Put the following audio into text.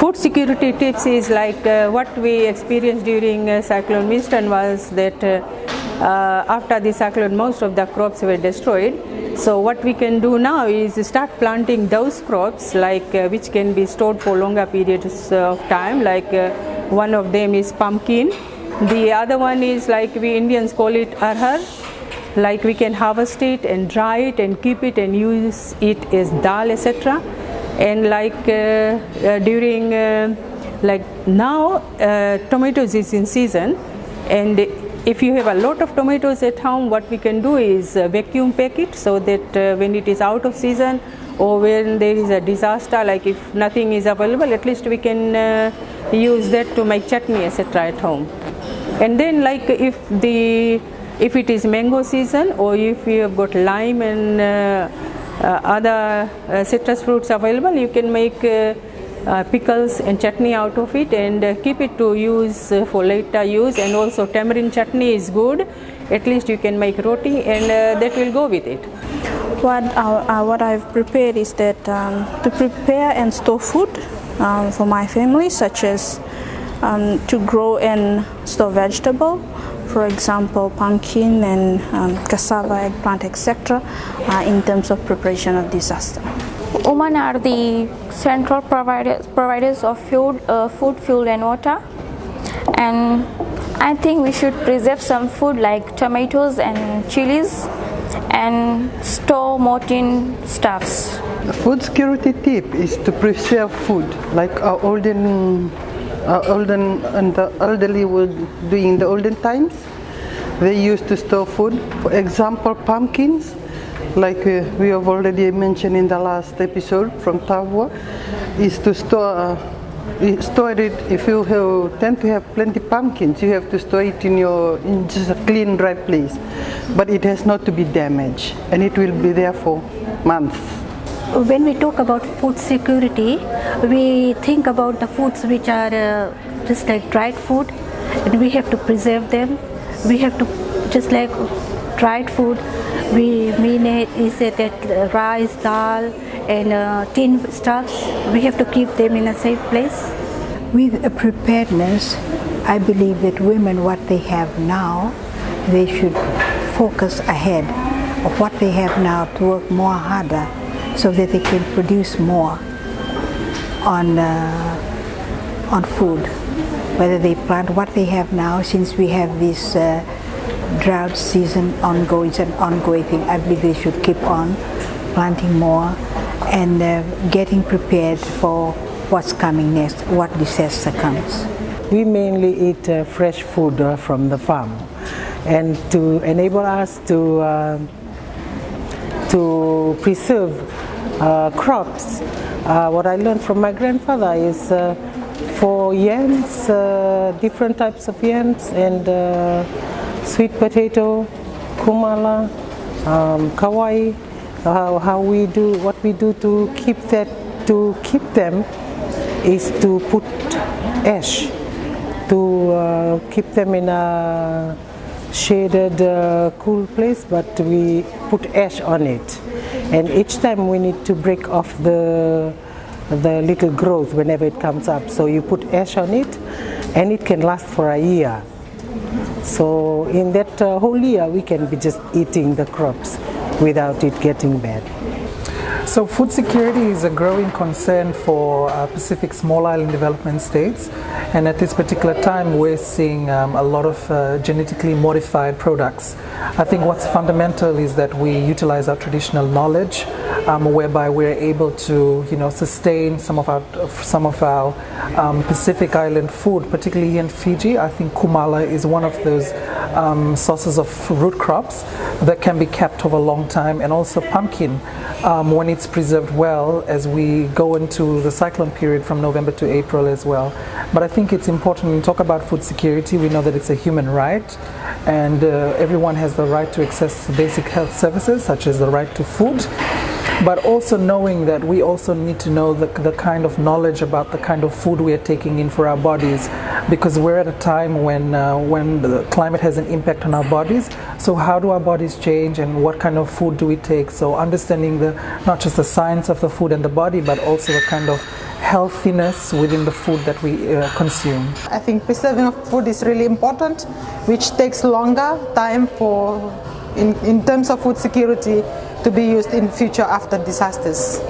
Food security tips is like what we experienced during Cyclone Winston was that after the cyclone most of the crops were destroyed. So what we can do now is start planting those crops like which can be stored for longer periods of time, like one of them is pumpkin. The other one is like we Indians call it arhar, like we can harvest it and dry it and keep it and use it as dal, etc. And like during like now tomatoes is in season, and if you have a lot of tomatoes at home, what we can do is vacuum pack it so that when it is out of season or when there is a disaster, like if nothing is available, at least we can use that to make chutney, etc. at home. And then like if it is mango season, or if you have got lime and other citrus fruits available, you can make pickles and chutney out of it and keep it to use for later use. And also tamarind chutney is good, at least you can make roti and that will go with it. What I've prepared is that to prepare and store food for my family, such as to grow and store vegetable, for example pumpkin and cassava, eggplant, etc. In terms of preparation of disaster. Women are the central providers of food, fuel and water, and I think we should preserve some food like tomatoes and chilies and store molten stuffs. The food security tip is to preserve food, like our olden and the elderly were doing in the olden times. They used to store food, for example pumpkins, like we have already mentioned in the last episode from Tavua, is to store it. If you tend to have plenty pumpkins, you have to store it in just a clean, dry place. But it has not to be damaged, and it will be there for months. When we talk about food security, we think about the foods which are just like dried food, and we have to preserve them. We have to, just like dried food, we mean it is that rice, dal and tin stuffs, we have to keep them in a safe place. With preparedness, I believe that women, what they have now, they should focus ahead of what they have now to work more harder so that they can produce more on food. Whether they plant what they have now, since we have this drought season ongoing, it's an ongoing thing, I believe they should keep on planting more and getting prepared for what's coming next, what disaster comes. We mainly eat fresh food from the farm, and to enable us to preserve crops, what I learned from my grandfather is for yams, different types of yams, and sweet potato, kumala, kawai. What we do to keep them is to put ash, to keep them in a shaded, cool place, but we put ash on it. And each time we need to break off the little growth whenever it comes up. So you put ash on it, and it can last for a year. So in that whole year, we can be just eating the crops without it getting bad. So food security is a growing concern for Pacific small island development states, and at this particular time we're seeing a lot of genetically modified products. I think what's fundamental is that we utilize our traditional knowledge, whereby we're able to sustain some of our Pacific island food, particularly in Fiji. I think kumala is one of those sources of root crops that can be kept over a long time, and also pumpkin when it's preserved well as we go into the cyclone period from November to April as well. But I think it's important when we talk about food security, we know that it's a human right, and everyone has the right to access basic health services such as the right to food. But also knowing that we also need to know the kind of knowledge about the kind of food we are taking in for our bodies, because we're at a time when the climate has an impact on our bodies. So how do our bodies change, and what kind of food do we take? So understanding not just the science of the food and the body, but also the kind of healthiness within the food that we consume. I think preserving of food is really important, which takes longer time for, in terms of food security, to be used in future after disasters.